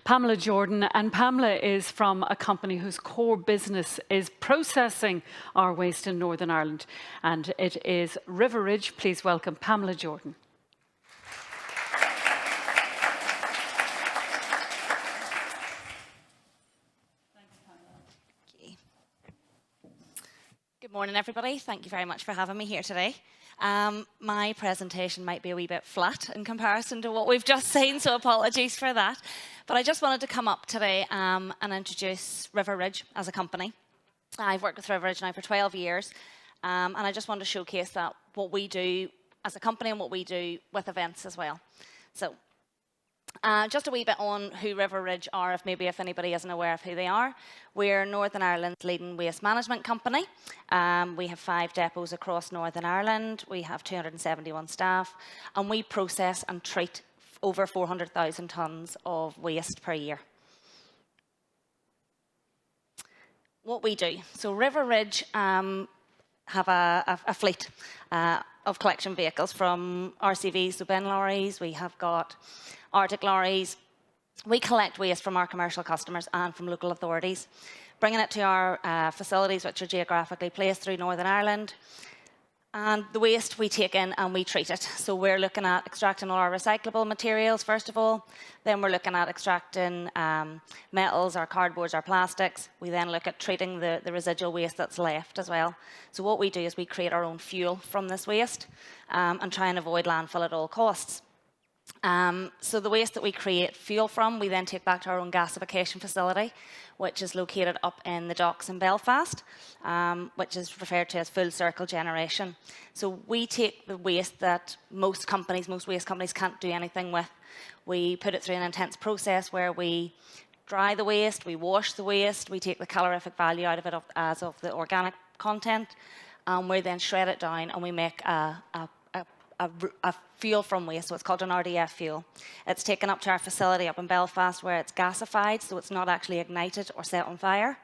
Pamela Jordan, and Pamela is from a company whose core business is processing our waste in Northern Ireland, and it is RiverRidge. Please welcome Pamela Jordan. Good morning, everybody. Thank you very much for having me here today. My presentation might be a wee bit flat in comparison to what we've just seen, so apologies for that. But I just wanted to come up today and introduce RiverRidge as a company. I've worked with RiverRidge now for 12 years, and I just want to showcase that what we do as a company and what we do with events as well. So just a wee bit on who RiverRidge are, if anybody isn't aware of who they are. We're Northern Ireland's leading waste management company. We have 5 depots across Northern Ireland. We have 271 staff, and we process and treat over 400,000 tonnes of waste per year. What we do, so RiverRidge have a fleet of collection vehicles, from RCVs to bin lorries. We have got Arctic lorries. We collect waste from our commercial customers and from local authorities, bringing it to our facilities, which are geographically placed through Northern Ireland. And the waste we take in and we treat it. So we're looking at extracting all our recyclable materials, first of all. Then we're looking at extracting metals, our cardboards, our plastics. We then look at treating the residual waste that's left as well. So what we do is we create our own fuel from this waste and try and avoid landfill at all costs. So the waste that we create fuel from, we then take back to our own gasification facility, which is located up in the docks in Belfast, which is referred to as full circle generation. So we take the waste that most waste companies can't do anything with. We put it through an intense process where we dry the waste, we wash the waste, we take the calorific value out of it as of the organic content, and we then shred it down and we make a fuel from waste, so it's called an RDF fuel. It's taken up to our facility up in Belfast where it's gasified, so it's not actually ignited or set on fire.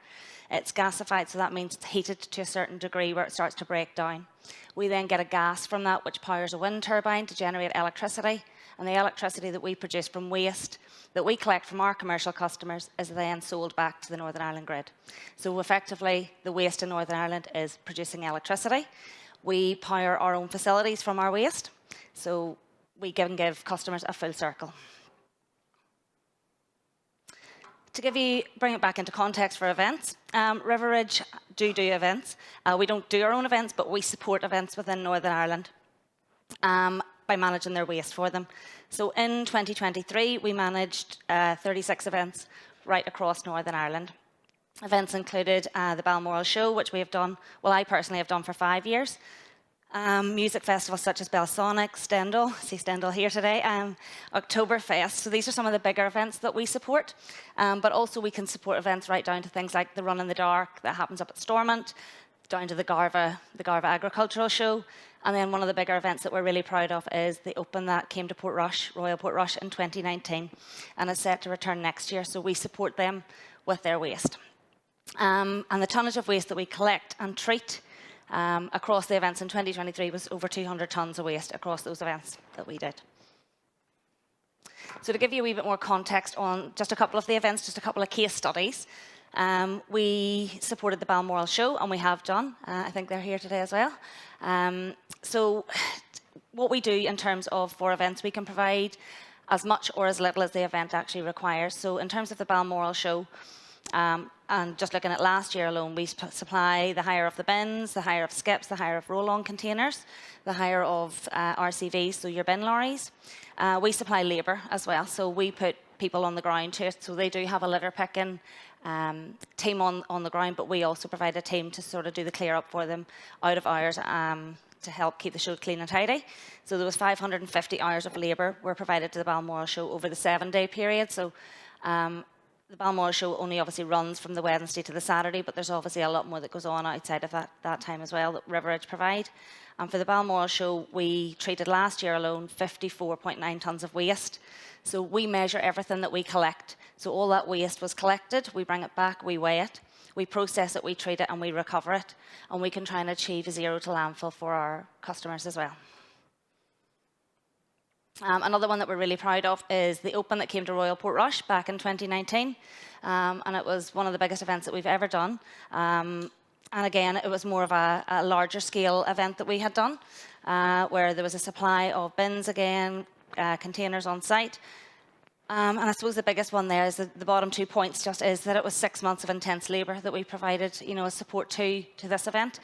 It's gasified, so that means it's heated to a certain degree where it starts to break down. We then get a gas from that which powers a wind turbine to generate electricity, and the electricity that we produce from waste that we collect from our commercial customers is then sold back to the Northern Ireland grid. So effectively, the waste in Northern Ireland is producing electricity. We power our own facilities from our waste, so we give customers a full circle. To bring it back into context for events, RiverRidge do events. We don't do our own events, but we support events within Northern Ireland by managing their waste for them. So in 2023, we managed 36 events right across Northern Ireland. Events included the Balmoral Show, which we have done, well, I personally have done for 5 years. Music festivals such as Belsonic, Stendhal, see Stendhal here today, Oktoberfest. So these are some of the bigger events that we support. But also we can support events right down to things like the Run in the Dark that happens up at Stormont, down to the Garva Agricultural Show. And then one of the bigger events that we're really proud of is the Open that came to Royal Portrush in 2019 and is set to return next year. So we support them with their waste. And the tonnage of waste that we collect and treat across the events in 2023 was over 200 tonnes of waste across those events that we did. So to give you a wee bit more context on just a couple of the events, just a couple of case studies, we supported the Balmoral Show, and we have done. I think they're here today as well. So what we do in terms of for events, we can provide as much or as little as the event actually requires. So in terms of the Balmoral Show, and just looking at last year alone, we supply the hire of the bins, the hire of skips, the hire of roll-on containers, the hire of RCVs, so your bin lorries. We supply labour as well, so we put people on the ground to it. So they do have a litter picking team on the ground, but we also provide a team to sort of do the clear up for them out of hours to help keep the show clean and tidy. So there was 550 hours of labour were provided to the Balmoral Show over the 7-day period. So the Balmoral Show only obviously runs from the Wednesday to the Saturday, but there's obviously a lot more that goes on outside of that time as well that RiverRidge provide. And for the Balmoral Show, we treated last year alone 54.9 tonnes of waste. So we measure everything that we collect. So all that waste was collected, we bring it back, we weigh it, we process it, we treat it, and we recover it. And we can try and achieve a zero to landfill for our customers as well. Another one that we're really proud of is the Open that came to Royal Portrush back in 2019. And it was one of the biggest events that we've ever done. And again, it was more of a larger scale event that we had done, where there was a supply of bins again, containers on site. And I suppose the biggest one there is the bottom 2 points just is that it was 6 months of intense labour that we provided, as support to this event.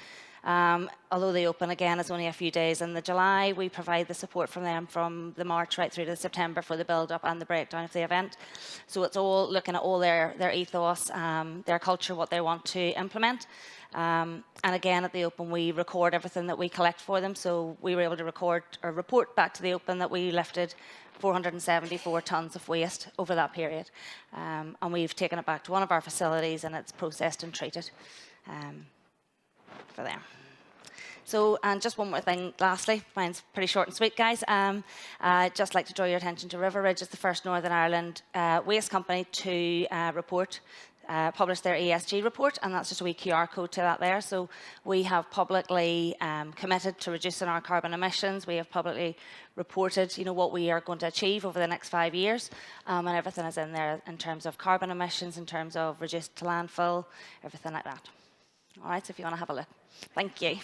Although the Open, again, is only a few days in the July, we provide the support from them from the March right through to the September for the build-up and the breakdown of the event. So it's all looking at all their ethos, their culture, what they want to implement. And again, at the Open, we record everything that we collect for them. So we were able to record or report back to the Open that we lifted 474 tonnes of waste over that period. And we've taken it back to one of our facilities and it's processed and treated for them. So, and just one more thing, lastly, mine's pretty short and sweet, guys. I'd just like to draw your attention to RiverRidge as the first Northern Ireland waste company to publish their ESG report, and that's just a wee QR code to that there. So we have publicly committed to reducing our carbon emissions. We have publicly reported, what we are going to achieve over the next 5 years, and everything is in there in terms of carbon emissions, in terms of reduced to landfill, everything like that. All right, so if you want to have a look. Thank you.